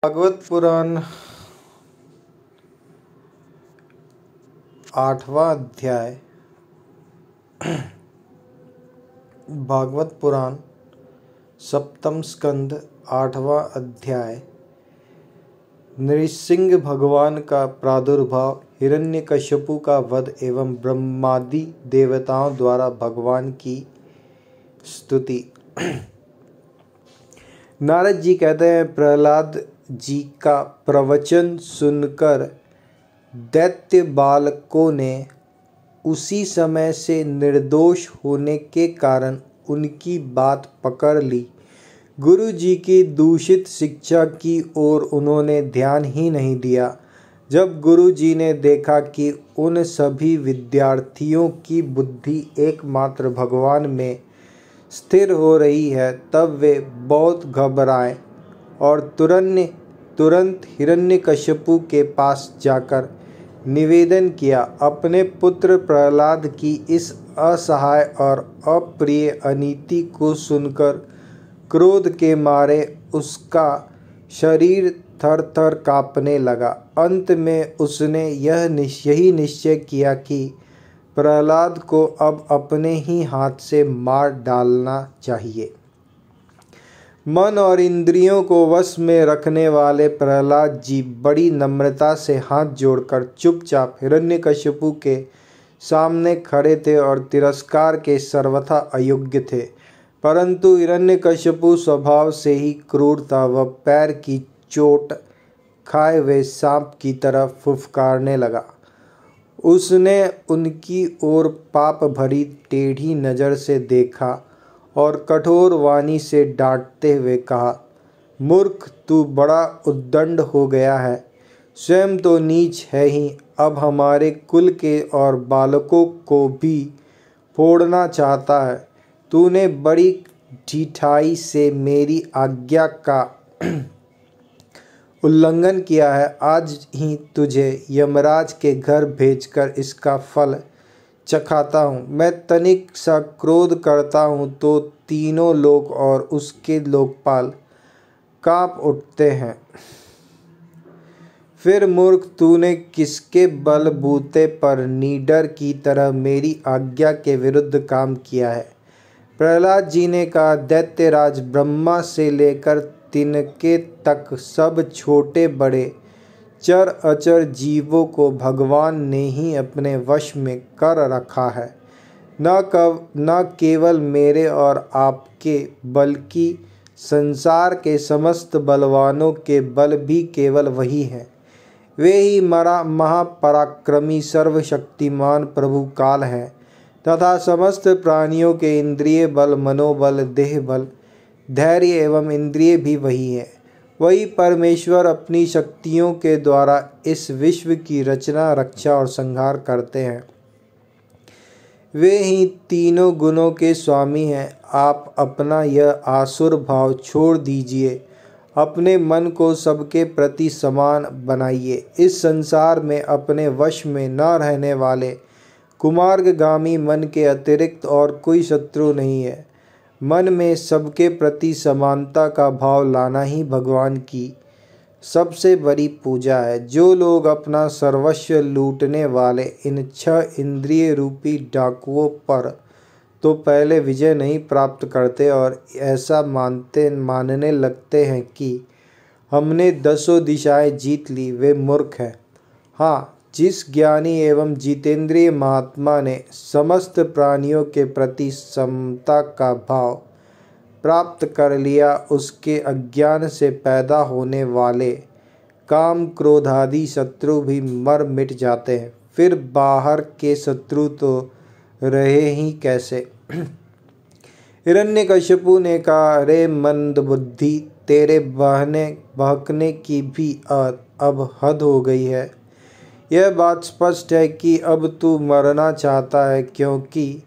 भागवत पुराण 8वां अध्याय। भागवत पुराण सप्तम स्कंद 8वां अध्याय। नृसिंह भगवान का प्रादुर्भाव, हिरण्यकश्यपु का वध एवं ब्रह्मादि देवताओं द्वारा भगवान की स्तुति। नारद जी कहते हैं, प्रहलाद जी का प्रवचन सुनकर दैत्य बालकों ने उसी समय से निर्दोष होने के कारण उनकी बात पकड़ ली। गुरु जी की दूषित शिक्षा की ओर उन्होंने ध्यान ही नहीं दिया। जब गुरु जी ने देखा कि उन सभी विद्यार्थियों की बुद्धि एकमात्र भगवान में स्थिर हो रही है, तब वे बहुत घबराए और तुरंत हिरण्यकश्यपु के पास जाकर निवेदन किया। अपने पुत्र प्रहलाद की इस असहाय और अप्रिय अनीति को सुनकर क्रोध के मारे उसका शरीर थर-थर कांपने लगा। अंत में उसने यही निश्चय किया कि प्रहलाद को अब अपने ही हाथ से मार डालना चाहिए। मन और इंद्रियों को वश में रखने वाले प्रहलाद जी बड़ी नम्रता से हाथ जोड़कर चुपचाप हिरण्यकश्यपु के सामने खड़े थे और तिरस्कार के सर्वथा अयोग्य थे। परंतु हिरण्यकश्यपु स्वभाव से ही क्रूर था। वह पैर की चोट खाए हुए सांप की तरह फुफकारने लगा। उसने उनकी ओर पाप भरी टेढ़ी नज़र से देखा और कठोर वाणी से डांटते हुए कहा, मूर्ख, तू बड़ा उद्दंड हो गया है। स्वयं तो नीच है ही, अब हमारे कुल के और बालकों को भी फोड़ना चाहता है। तूने बड़ी ढिठाई से मेरी आज्ञा का उल्लंघन किया है। आज ही तुझे यमराज के घर भेजकर इसका फल चखाता हूँ। मैं तनिक सा क्रोध करता हूँ तो तीनों लोक और उसके लोकपाल कांप उठते हैं। फिर मूर्ख, तूने किसके बलबूते पर नीडर की तरह मेरी आज्ञा के विरुद्ध काम किया है? प्रहलाद जी ने कहा, दैत्यराज, ब्रह्मा से लेकर तिनके तक सब छोटे बड़े चर अचर जीवों को भगवान ने ही अपने वश में कर रखा है। न केवल मेरे और आपके, बल्कि संसार के समस्त बलवानों के बल भी केवल वही हैं। वे ही महापराक्रमी सर्वशक्तिमान प्रभु काल हैं तथा समस्त प्राणियों के इंद्रिय बल, मनोबल, देह बल, धैर्य एवं इंद्रिय भी वही है। वही परमेश्वर अपनी शक्तियों के द्वारा इस विश्व की रचना, रक्षा और संहार करते हैं। वे ही तीनों गुणों के स्वामी हैं। आप अपना यह आसुर भाव छोड़ दीजिए, अपने मन को सबके प्रति समान बनाइए। इस संसार में अपने वश में न रहने वाले कुमार्गगामी मन के अतिरिक्त और कोई शत्रु नहीं है। मन में सबके प्रति समानता का भाव लाना ही भगवान की सबसे बड़ी पूजा है। जो लोग अपना सर्वस्व लूटने वाले इन 6 इंद्रिय रूपी डाकुओं पर तो पहले विजय नहीं प्राप्त करते और ऐसा मानने लगते हैं कि हमने 10 दिशाएं जीत ली, वे मूर्ख हैं। हाँ, जिस ज्ञानी एवं जितेंद्रिय महात्मा ने समस्त प्राणियों के प्रति समता का भाव प्राप्त कर लिया, उसके अज्ञान से पैदा होने वाले काम, क्रोध आदि शत्रु भी मर मिट जाते हैं। फिर बाहर के शत्रु तो रहे ही कैसे। हिरण्यकश्यपु ने कहा, अरे मंदबुद्धि, तेरे बहकने की भी अब हद हो गई है। यह बात स्पष्ट है कि अब तू मरना चाहता है, क्योंकि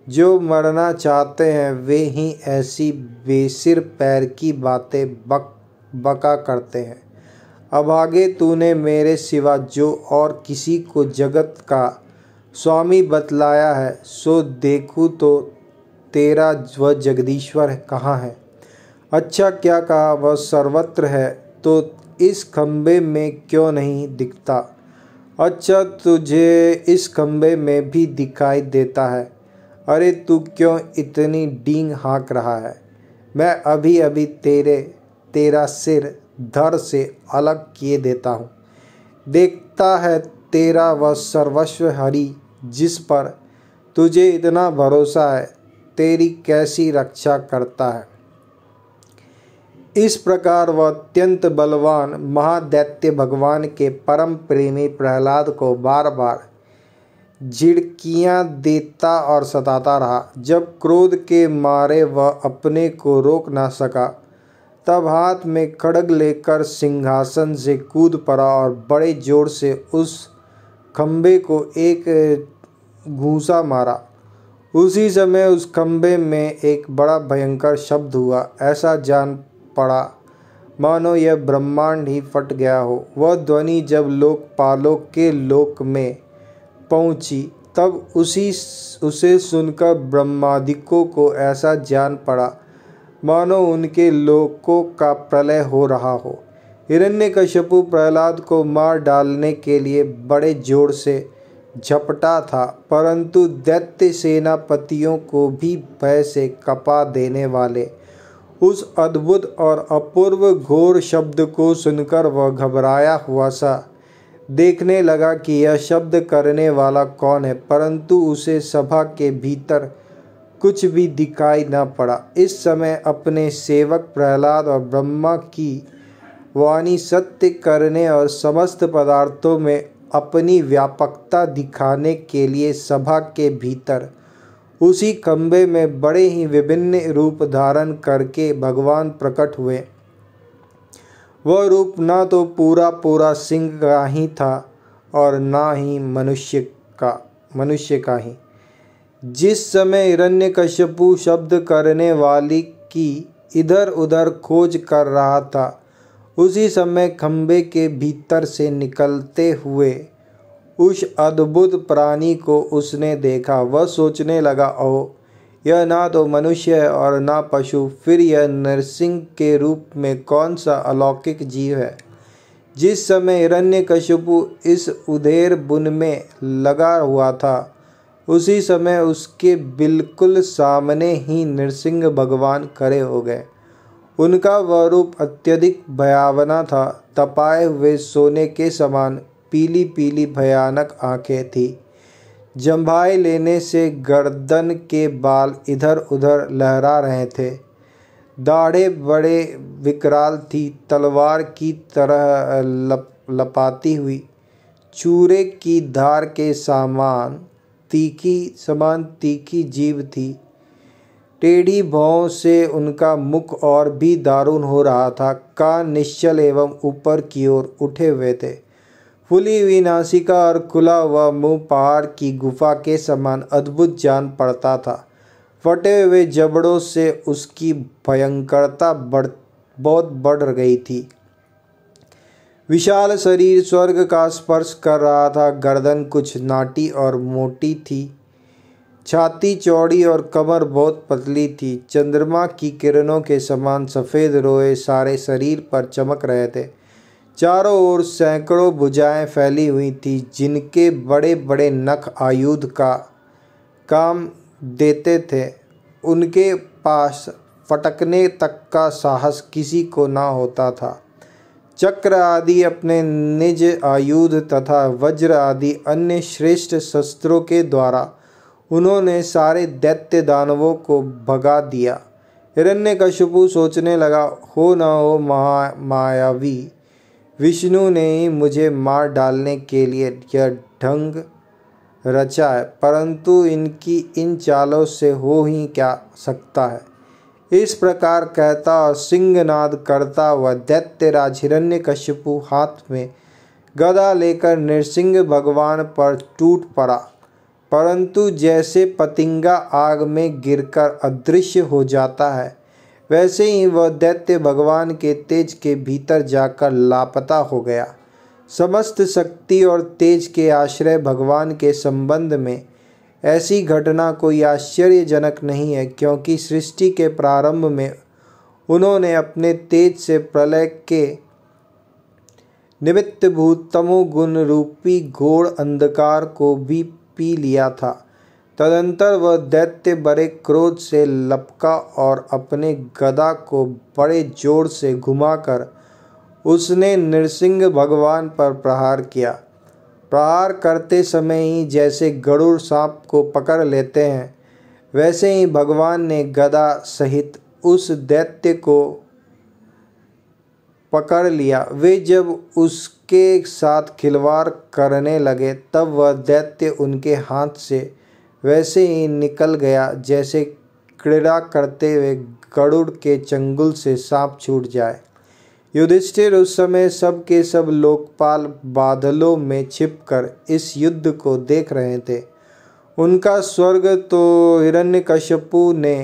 जो मरना चाहते हैं वे ही ऐसी बेसिर पैर की बातें बका करते हैं। अभागे, तूने मेरे सिवा जो और किसी को जगत का स्वामी बतलाया है, सो देखूँ तो तेरा वह जगदीश्वर कहाँ है? अच्छा, क्या कहा, वह सर्वत्र है। तो इस खंबे में क्यों नहीं दिखता? अच्छा, तुझे इस खंबे में भी दिखाई देता है। अरे तू क्यों इतनी डींग हाँक रहा है? मैं अभी अभी तेरा सिर धड़ से अलग किए देता हूँ। देखता है तेरा वह सर्वस्व हरि जिस पर तुझे इतना भरोसा है, तेरी कैसी रक्षा करता है। इस प्रकार वह अत्यंत बलवान महादैत्य भगवान के परम प्रेमी प्रहलाद को बार बार झिड़कियाँ देता और सताता रहा। जब क्रोध के मारे वह अपने को रोक ना सका, तब हाथ में खड्ग लेकर सिंहासन से कूद पड़ा और बड़े जोर से उस खंबे को एक घूंसा मारा। उसी समय उस खंबे में एक बड़ा भयंकर शब्द हुआ। ऐसा जान पड़ा मानो यह ब्रह्मांड ही फट गया हो। वह ध्वनि जब लोकपालों के लोक में पहुंची, तब उसे सुनकर ब्रह्मादिकों को ऐसा जान पड़ा मानो उनके लोकों का प्रलय हो रहा हो। हिरण्यकशिपु प्रहलाद को मार डालने के लिए बड़े जोर से झपटा था, परंतु दैत्य सेनापतियों को भी भय से कपा देने वाले उस अद्भुत और अपूर्व घोर शब्द को सुनकर वह घबराया हुआ सा देखने लगा कि यह शब्द करने वाला कौन है, परंतु उसे सभा के भीतर कुछ भी दिखाई न पड़ा। इस समय अपने सेवक प्रहलाद और ब्रह्मा की वाणी सत्य करने और समस्त पदार्थों में अपनी व्यापकता दिखाने के लिए सभा के भीतर उसी खंबे में बड़े ही विभिन्न रूप धारण करके भगवान प्रकट हुए। वह रूप ना तो पूरा सिंह का ही था और ना ही मनुष्य का ही। जिस समय हिरण्यकशिपु शब्द करने वाली की इधर उधर खोज कर रहा था, उसी समय खंबे के भीतर से निकलते हुए उस अद्भुत प्राणी को उसने देखा। वह सोचने लगा, ओह, यह ना तो मनुष्य है और ना पशु, फिर यह नरसिंह के रूप में कौन सा अलौकिक जीव है। जिस समय हिरण्यकशिपु इस उधेर बुन में लगा हुआ था, उसी समय उसके बिल्कुल सामने ही नरसिंह भगवान खड़े हो गए। उनका वह रूप अत्यधिक भयावना था। तपाए हुए सोने के समान पीली पीली भयानक आंखें थी। जम्भाई लेने से गर्दन के बाल इधर उधर लहरा रहे थे। दाढ़ें बड़े विकराल थी। तलवार की तरह लपाती हुई चूरे की धार के समान तीखी जीभ थी। टेढ़ी भौं से उनका मुख और भी दारुण हो रहा था। कान निश्चल एवं ऊपर की ओर उठे हुए थे। फूली हुई नासिका और खुला हुआ मुंह पहाड़ की गुफा के समान अद्भुत जान पड़ता था। फटे हुए जबड़ों से उसकी भयंकरता बहुत बढ़ गई थी। विशाल शरीर स्वर्ग का स्पर्श कर रहा था। गर्दन कुछ नाटी और मोटी थी। छाती चौड़ी और कमर बहुत पतली थी। चंद्रमा की किरणों के समान सफ़ेद रोए सारे शरीर पर चमक रहे थे। चारों ओर सैकड़ों भुजाएं फैली हुई थी, जिनके बड़े बड़े नख आयुध का काम देते थे। उनके पास फटकने तक का साहस किसी को ना होता था। चक्र आदि अपने निज आयुध तथा वज्र आदि अन्य श्रेष्ठ शस्त्रों के द्वारा उन्होंने सारे दैत्य दानवों को भगा दिया। हिरण्यकशिपु सोचने लगा, हो न हो मायावी विष्णु ने ही मुझे मार डालने के लिए यह ढंग रचा है, परंतु इनकी इन चालों से हो ही क्या सकता है। इस प्रकार कहता और सिंहनाद करता हुआ दैत्यराज हिरण्यकशिपु हाथ में गदा लेकर नृसिंह भगवान पर टूट पड़ा, परंतु जैसे पतंगा आग में गिरकर अदृश्य हो जाता है, वैसे ही वह दैत्य भगवान के तेज के भीतर जाकर लापता हो गया। समस्त शक्ति और तेज के आश्रय भगवान के संबंध में ऐसी घटना कोई आश्चर्यजनक नहीं है, क्योंकि सृष्टि के प्रारंभ में उन्होंने अपने तेज से प्रलय के निमित्त भूत तमोगुण रूपी घोर अंधकार को भी पी लिया था। तदंतर वह दैत्य बड़े क्रोध से लपका और अपने गदा को बड़े जोर से घुमाकर उसने नृसिंह भगवान पर प्रहार किया। प्रहार करते समय ही जैसे गरुड़ सांप को पकड़ लेते हैं, वैसे ही भगवान ने गदा सहित उस दैत्य को पकड़ लिया। वे जब उसके साथ खिलवाड़ करने लगे तब वह दैत्य उनके हाथ से वैसे ही निकल गया जैसे क्रीड़ा करते हुए गरुड़ के चंगुल से सांप छूट जाए। युधिष्ठिर उस समय सब के सब लोकपाल बादलों में छिपकर इस युद्ध को देख रहे थे। उनका स्वर्ग तो हिरण्यकश्यपु ने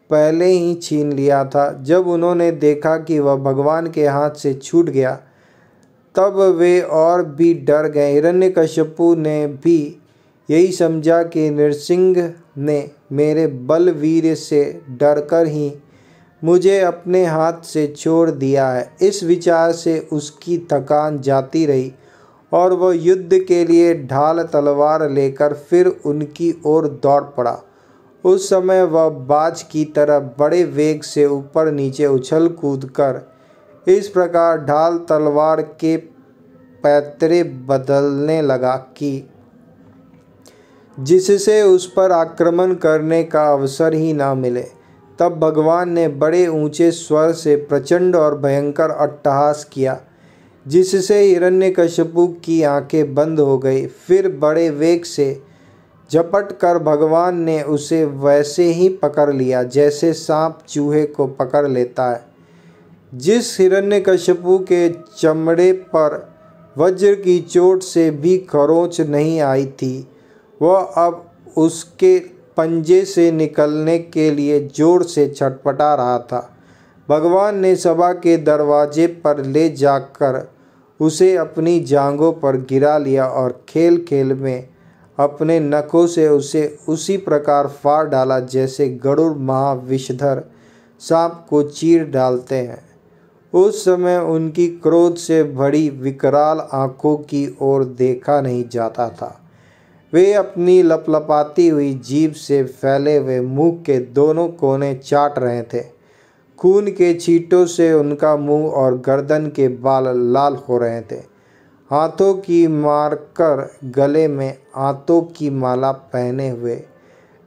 पहले ही छीन लिया था। जब उन्होंने देखा कि वह भगवान के हाथ से छूट गया तब वे और भी डर गए। हिरण्यकश्यपु ने भी यही समझा कि नृसिंह ने मेरे बलवीर्य से डरकर ही मुझे अपने हाथ से छोड़ दिया है। इस विचार से उसकी थकान जाती रही और वह युद्ध के लिए ढाल तलवार लेकर फिर उनकी ओर दौड़ पड़ा। उस समय वह बाज की तरह बड़े वेग से ऊपर नीचे उछल कूद कर इस प्रकार ढाल तलवार के पैतरे बदलने लगा कि जिससे उस पर आक्रमण करने का अवसर ही ना मिले। तब भगवान ने बड़े ऊंचे स्वर से प्रचंड और भयंकर अट्टहास किया, जिससे हिरण्यकश्यपु की आंखें बंद हो गई। फिर बड़े वेग से झपट कर भगवान ने उसे वैसे ही पकड़ लिया जैसे सांप चूहे को पकड़ लेता है। जिस हिरण्यकश्यपु के चमड़े पर वज्र की चोट से भी खरोंच नहीं आई थी, वह अब उसके पंजे से निकलने के लिए जोर से छटपटा रहा था। भगवान ने सभा के दरवाजे पर ले जाकर उसे अपनी जांघों पर गिरा लिया और खेल खेल में अपने नखों से उसे उसी प्रकार फाड़ डाला जैसे गरुड़ महाविषधर सांप को चीर डालते हैं। उस समय उनकी क्रोध से भरी विकराल आंखों की ओर देखा नहीं जाता था। वे अपनी लपलपाती हुई जीभ से फैले हुए मुंह के दोनों कोने चाट रहे थे। खून के छींटों से उनका मुंह और गर्दन के बाल लाल हो रहे थे। हाथों की मारकर गले में आंतों की माला पहने हुए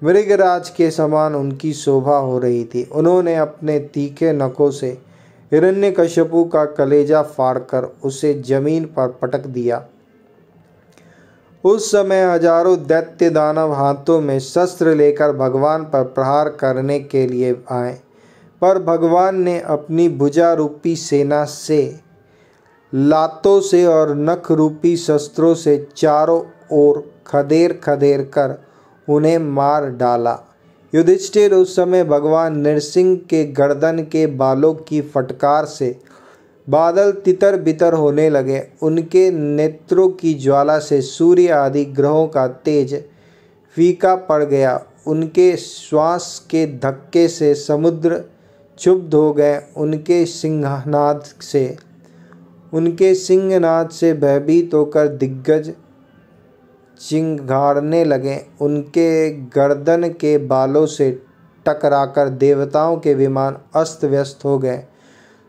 मृगराज के समान उनकी शोभा हो रही थी। उन्होंने अपने तीखे नखों से हिरण्यकश्यपु का कलेजा फाड़कर उसे जमीन पर पटक दिया। उस समय हजारों दैत्य दानव हाथों में शस्त्र लेकर भगवान पर प्रहार करने के लिए आए, पर भगवान ने अपनी भुजा रूपी सेना से, लातों से और नख रूपी शस्त्रों से चारों ओर खदेड़ खदेड़ कर उन्हें मार डाला। युधिष्ठिर उस समय भगवान नृसिंह के गर्दन के बालों की फटकार से बादल तितर बितर होने लगे। उनके नेत्रों की ज्वाला से सूर्य आदि ग्रहों का तेज फीका पड़ गया। उनके श्वास के धक्के से समुद्र क्षुब्ध हो गए। उनके सिंहनाद से भयभीत होकर दिग्गज चिंगारने लगे। उनके गर्दन के बालों से टकराकर देवताओं के विमान अस्त व्यस्त हो गए।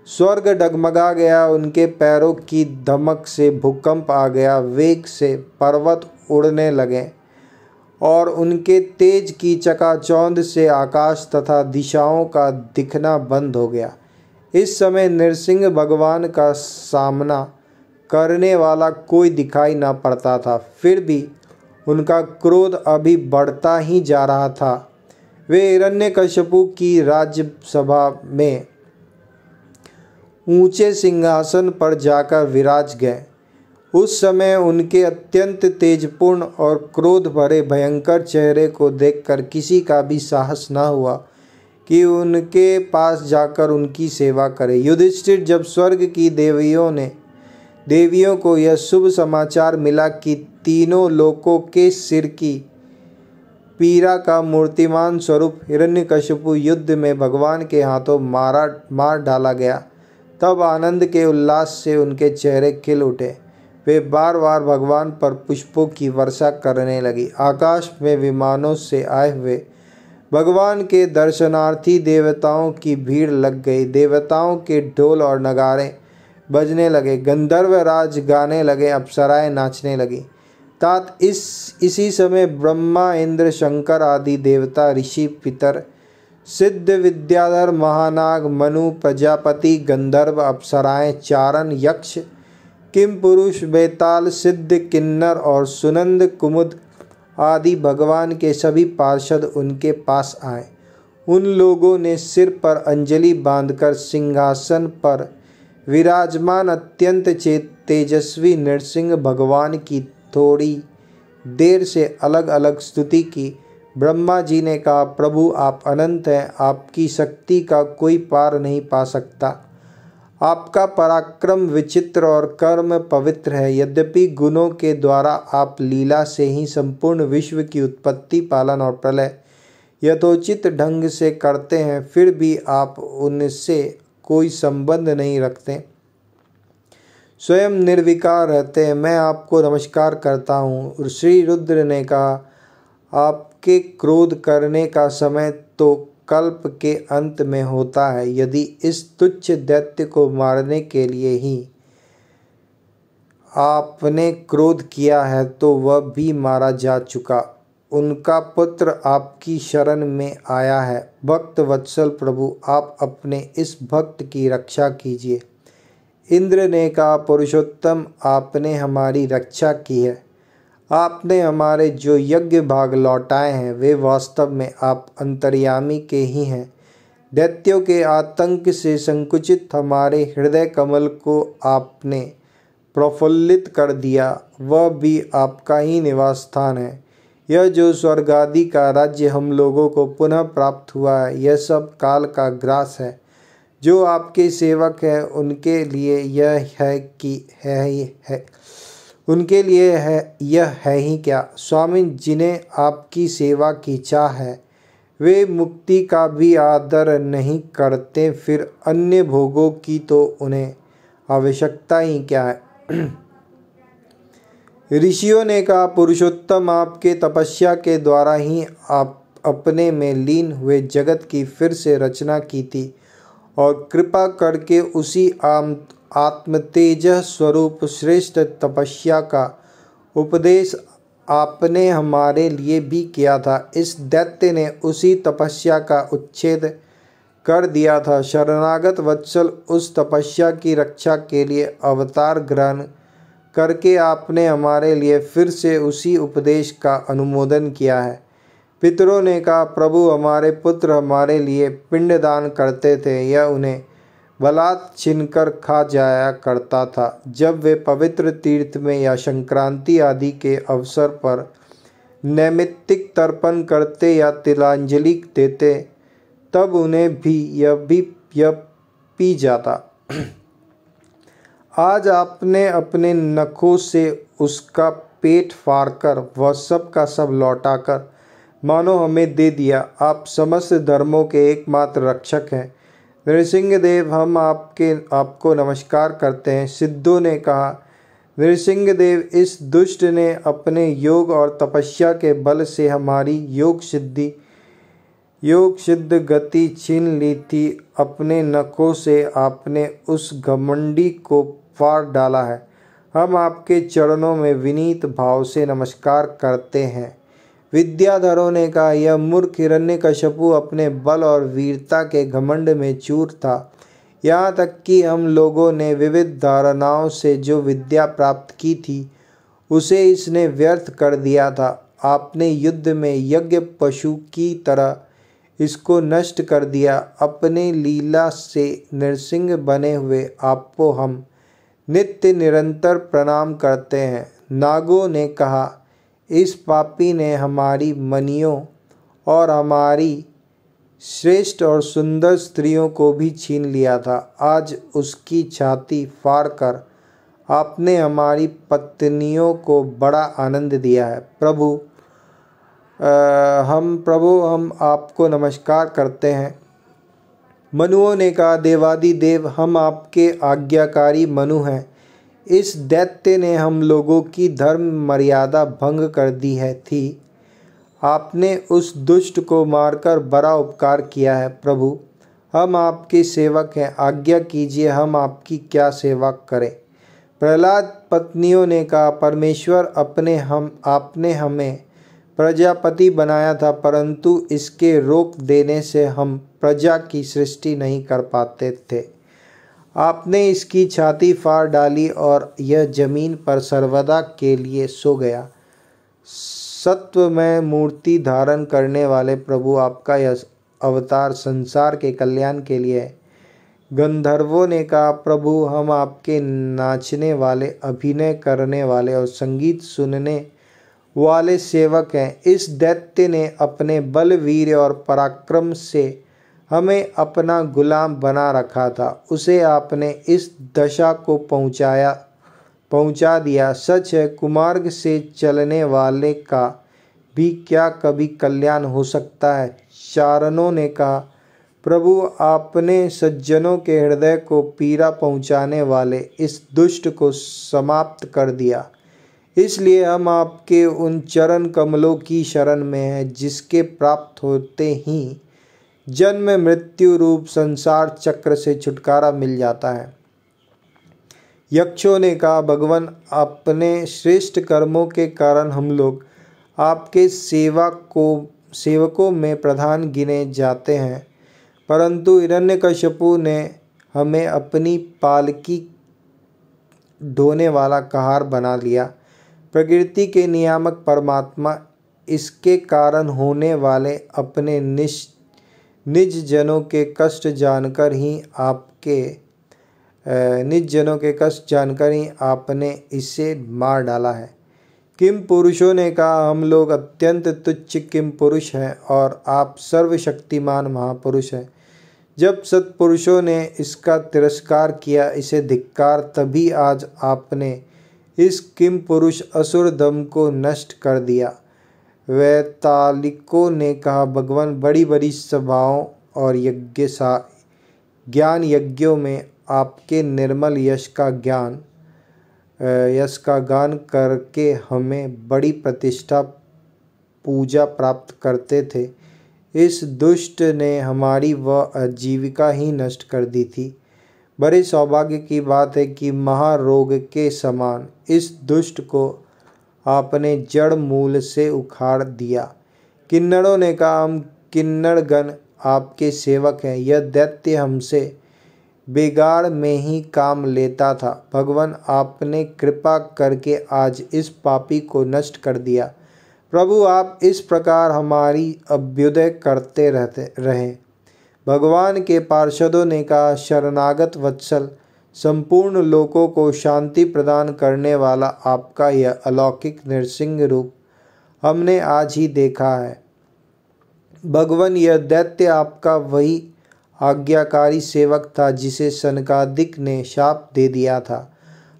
स्वर्ग डगमगा गया। उनके पैरों की धमक से भूकंप आ गया। वेग से पर्वत उड़ने लगे और उनके तेज की चकाचौंध से आकाश तथा दिशाओं का दिखना बंद हो गया। इस समय नृसिंह भगवान का सामना करने वाला कोई दिखाई न पड़ता था। फिर भी उनका क्रोध अभी बढ़ता ही जा रहा था। वे हिरण्यकश्यपु की राज्यसभा में ऊंचे सिंहासन पर जाकर विराज गए। उस समय उनके अत्यंत तेजपूर्ण और क्रोध भरे भयंकर चेहरे को देखकर किसी का भी साहस न हुआ कि उनके पास जाकर उनकी सेवा करे। युधिष्ठिर जब स्वर्ग की देवियों को यह शुभ समाचार मिला कि तीनों लोकों के सिर की पीड़ा का मूर्तिमान स्वरूप हिरण्यकश्यपु युद्ध में भगवान के हाथों मार डाला गया, तब आनंद के उल्लास से उनके चेहरे खिल उठे। वे बार बार भगवान पर पुष्पों की वर्षा करने लगी। आकाश में विमानों से आए हुए भगवान के दर्शनार्थी देवताओं की भीड़ लग गई। देवताओं के ढोल और नगाड़े बजने लगे, गंधर्व राज गाने लगे, अप्सराएं नाचने लगी। इसी समय ब्रह्मा, इंद्र, शंकर आदि देवता, ऋषि, पितर, सिद्ध, विद्याधर, महानाग, मनु, प्रजापति, गंधर्व, अप्सराएं, चारण, यक्ष, किम पुरुष, बेताल, सिद्ध, किन्नर और सुनंद, कुमुद आदि भगवान के सभी पार्षद उनके पास आए। उन लोगों ने सिर पर अंजलि बांधकर सिंहासन पर विराजमान अत्यंत तेजस्वी नृसिंह भगवान की थोड़ी देर से अलग अलग स्तुति की। ब्रह्मा जी ने कहा, प्रभु आप अनंत हैं, आपकी शक्ति का कोई पार नहीं पा सकता। आपका पराक्रम विचित्र और कर्म पवित्र है। यद्यपि गुणों के द्वारा आप लीला से ही संपूर्ण विश्व की उत्पत्ति, पालन और प्रलय यथोचित ढंग से करते हैं, फिर भी आप उनसे कोई संबंध नहीं रखते, स्वयं निर्विकार रहते हैं। मैं आपको नमस्कार करता हूँ। श्री रुद्र ने कहा, आपके क्रोध करने का समय तो कल्प के अंत में होता है। यदि इस तुच्छ दैत्य को मारने के लिए ही आपने क्रोध किया है तो वह भी मारा जा चुका। उनका पुत्र आपकी शरण में आया है। भक्त वत्सल प्रभु, आप अपने इस भक्त की रक्षा कीजिए। इंद्र ने कहा, पुरुषोत्तम आपने हमारी रक्षा की है। आपने हमारे जो यज्ञ भाग लौटाए हैं वे वास्तव में आप अंतर्यामी के ही हैं। दैत्यों के आतंक से संकुचित हमारे हृदय कमल को आपने प्रफुल्लित कर दिया, वह भी आपका ही निवास स्थान है। यह जो स्वर्ग आदि का राज्य हम लोगों को पुनः प्राप्त हुआ है, यह सब काल का ग्रास है। जो आपके सेवक हैं उनके लिए यह है कि उनके लिए यह है ही क्या। स्वामी, जिन्हें आपकी सेवा की चाह है वे मुक्ति का भी आदर नहीं करते, फिर अन्य भोगों की तो उन्हें आवश्यकता ही क्या है। ऋषियों ने कहा, पुरुषोत्तम आपके तपस्या के द्वारा ही आप अपने में लीन हुए जगत की फिर से रचना की थी और कृपा करके उसी आत्मतेज स्वरूप श्रेष्ठ तपस्या का उपदेश आपने हमारे लिए भी किया था। इस दैत्य ने उसी तपस्या का उच्छेद कर दिया था। शरणागत वत्सल, उस तपस्या की रक्षा के लिए अवतार ग्रहण करके आपने हमारे लिए फिर से उसी उपदेश का अनुमोदन किया है। पितरों ने कहा, प्रभु हमारे पुत्र हमारे लिए पिंडदान करते थे, यह उन्हें बलात् छीनकर खा जाया करता था। जब वे पवित्र तीर्थ में या संक्रांति आदि के अवसर पर नैमित्तिक तर्पण करते या तिलांजलि देते तब उन्हें भी यह पी जाता। आज आपने अपने नखों से उसका पेट फाड़कर वह सब का सब लौटाकर मानो हमें दे दिया। आप समस्त धर्मों के एकमात्र रक्षक हैं। नृसिंह देव, हम आपको नमस्कार करते हैं। सिद्धों ने कहा, नृसिंह देव, इस दुष्ट ने अपने योग और तपस्या के बल से हमारी योग सिद्ध गति छीन ली थी। अपने नखों से आपने उस घमंडी को फाड़ डाला है। हम आपके चरणों में विनीत भाव से नमस्कार करते हैं। विद्याधरों ने कहा, यह मूर्ख हिरण्यकश्यपु अपने बल और वीरता के घमंड में चूर था। यहाँ तक कि हम लोगों ने विविध धारणाओं से जो विद्या प्राप्त की थी उसे इसने व्यर्थ कर दिया था। आपने युद्ध में यज्ञ पशु की तरह इसको नष्ट कर दिया। अपने लीला से नृसिंह बने हुए आपको हम नित्य निरंतर प्रणाम करते हैं। नागों ने कहा, इस पापी ने हमारी मनियों और हमारी श्रेष्ठ और सुंदर स्त्रियों को भी छीन लिया था। आज उसकी छाती फाड़कर आपने हमारी पत्नियों को बड़ा आनंद दिया है। प्रभु हम आपको नमस्कार करते हैं। मनुओं ने कहा, देवादिदेव, हम आपके आज्ञाकारी मनु हैं। इस दैत्य ने हम लोगों की धर्म मर्यादा भंग कर दी थी। आपने उस दुष्ट को मारकर बड़ा उपकार किया है। प्रभु, हम आपके सेवक हैं, आज्ञा कीजिए हम आपकी क्या सेवा करें। प्रहलाद पत्नियों ने कहा, परमेश्वर, आपने हमें प्रजापति बनाया था, परंतु इसके रोक देने से हम प्रजा की सृष्टि नहीं कर पाते थे। आपने इसकी छाती फाड़ डाली और यह जमीन पर सर्वदा के लिए सो गया। सत्वमय मूर्ति धारण करने वाले प्रभु, आपका यह अवतार संसार के कल्याण के लिए है। गंधर्वों ने कहा, प्रभु, हम आपके नाचने वाले, अभिनय करने वाले और संगीत सुनने वाले सेवक हैं। इस दैत्य ने अपने बल, वीर और पराक्रम से हमें अपना गुलाम बना रखा था। उसे आपने इस दशा को पहुंचा दिया। सच है, कुमार्ग से चलने वाले का भी क्या कभी कल्याण हो सकता है। चारणों ने कहा, प्रभु, आपने सज्जनों के हृदय को पीड़ा पहुंचाने वाले इस दुष्ट को समाप्त कर दिया। इसलिए हम आपके उन चरण कमलों की शरण में हैं, जिसके प्राप्त होते ही जन्म मृत्यु रूप संसार चक्र से छुटकारा मिल जाता है। यक्षों ने कहा, भगवान, अपने श्रेष्ठ कर्मों के कारण हम लोग आपके सेवकों में प्रधान गिने जाते हैं, परंतु हिरण्यकशिपु ने हमें अपनी पालकी ढोने वाला कहार बना लिया। प्रकृति के नियामक परमात्मा, इसके कारण होने वाले अपने निज जनों के कष्ट जानकर ही आपने इसे मार डाला है। किम पुरुषों ने कहा, हम लोग अत्यंत तुच्छ किम पुरुष हैं और आप सर्वशक्तिमान महापुरुष हैं। जब सत्पुरुषों ने इसका तिरस्कार किया, इसे धिक्कार, तभी आज आपने इस किम पुरुष असुर दम को नष्ट कर दिया। वैतालिकों ने कहा, भगवान, बड़ी बड़ी सभाओं और ज्ञान यज्ञों में आपके निर्मल यश का गान करके हमें बड़ी प्रतिष्ठा पूजा प्राप्त करते थे। इस दुष्ट ने हमारी वह आजीविका ही नष्ट कर दी थी। बड़े सौभाग्य की बात है कि महारोग के समान इस दुष्ट को आपने जड़ मूल से उखाड़ दिया। किन्नरों ने कहा, हम किन्नरगण आपके सेवक हैं। यह दैत्य हमसे बिगाड़ में ही काम लेता था। भगवान, आपने कृपा करके आज इस पापी को नष्ट कर दिया। प्रभु, आप इस प्रकार हमारी अभ्युदय करते रहें। भगवान के पार्षदों ने कहा, शरणागत वत्सल, संपूर्ण लोकों को शांति प्रदान करने वाला आपका यह अलौकिक नृसिंह रूप हमने आज ही देखा है। भगवान, यह दैत्य आपका वही आज्ञाकारी सेवक था जिसे सनकादिक ने शाप दे दिया था।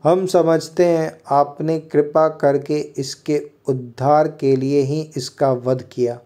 हम समझते हैं आपने कृपा करके इसके उद्धार के लिए ही इसका वध किया।